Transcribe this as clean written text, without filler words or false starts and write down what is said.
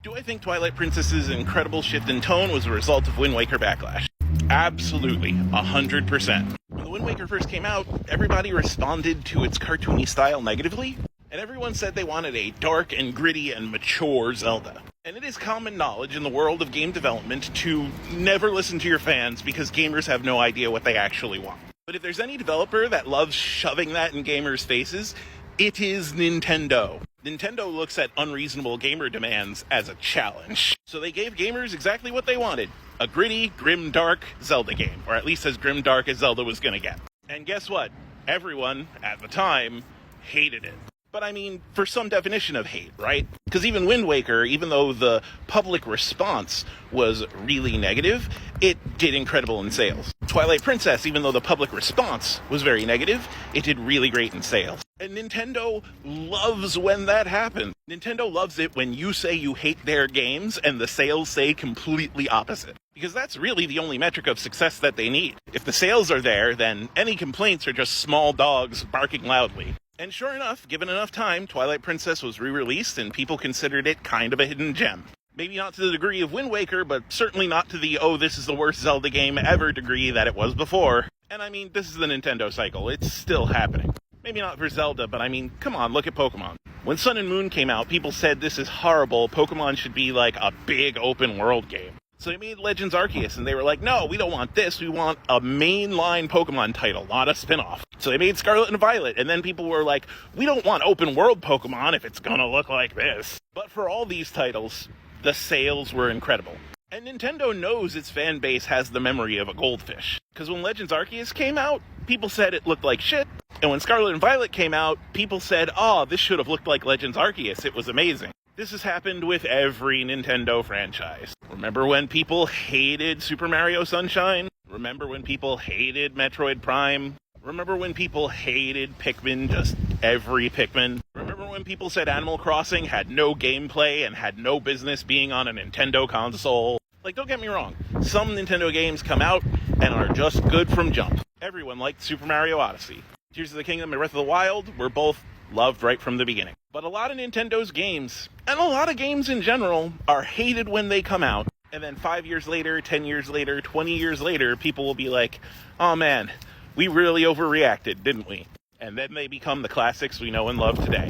Do I think Twilight Princess's incredible shift in tone was a result of Wind Waker backlash? Absolutely, 100%. When the Wind Waker first came out, everybody responded to its cartoony style negatively, and everyone said they wanted a dark and gritty and mature Zelda. And it is common knowledge in the world of game development to never listen to your fans because gamers have no idea what they actually want. But if there's any developer that loves shoving that in gamers' faces, it is Nintendo. Nintendo looks at unreasonable gamer demands as a challenge. So they gave gamers exactly what they wanted. A gritty, grim, dark Zelda game. Or at least as grim, dark as Zelda was gonna get. And guess what? Everyone, at the time, hated it. But I mean, for some definition of hate, right? Because even Wind Waker, even though the public response was really negative, it did incredible in sales. Twilight Princess, even though the public response was very negative, it did really great in sales. And Nintendo loves when that happens. Nintendo loves it when you say you hate their games and the sales say completely opposite. Because that's really the only metric of success that they need. If the sales are there, then any complaints are just small dogs barking loudly. And sure enough, given enough time, Twilight Princess was re-released and people considered it kind of a hidden gem. Maybe not to the degree of Wind Waker, but certainly not to the, oh, this is the worst Zelda game ever degree that it was before. And I mean, this is the Nintendo cycle. It's still happening. Maybe not for Zelda, but I mean, come on, look at Pokemon. When Sun and Moon came out, people said this is horrible. Pokemon should be like a big open world game. So they made Legends Arceus, and they were like, no, we don't want this. We want a mainline Pokemon title, not a spin-off. So they made Scarlet and Violet, and then people were like, we don't want open world Pokemon if it's gonna look like this. But for all these titles, the sales were incredible. And Nintendo knows its fan base has the memory of a goldfish. Because when Legends Arceus came out, people said it looked like shit. And when Scarlet and Violet came out, people said, oh, this should have looked like Legends Arceus. It was amazing. This has happened with every Nintendo franchise. Remember when people hated Super Mario Sunshine? Remember when people hated Metroid Prime? Remember when people hated Pikmin, just every Pikmin? Remember when people said Animal Crossing had no gameplay and had no business being on a Nintendo console? Like, don't get me wrong, some Nintendo games come out and are just good from jump. Everyone liked Super Mario Odyssey. Tears of the Kingdom and Breath of the Wild were both loved right from the beginning. But a lot of Nintendo's games, and a lot of games in general, are hated when they come out. And then 5 years later, 10 years later, 20 years later, people will be like, oh man, we really overreacted, didn't we? And then they become the classics we know and love today.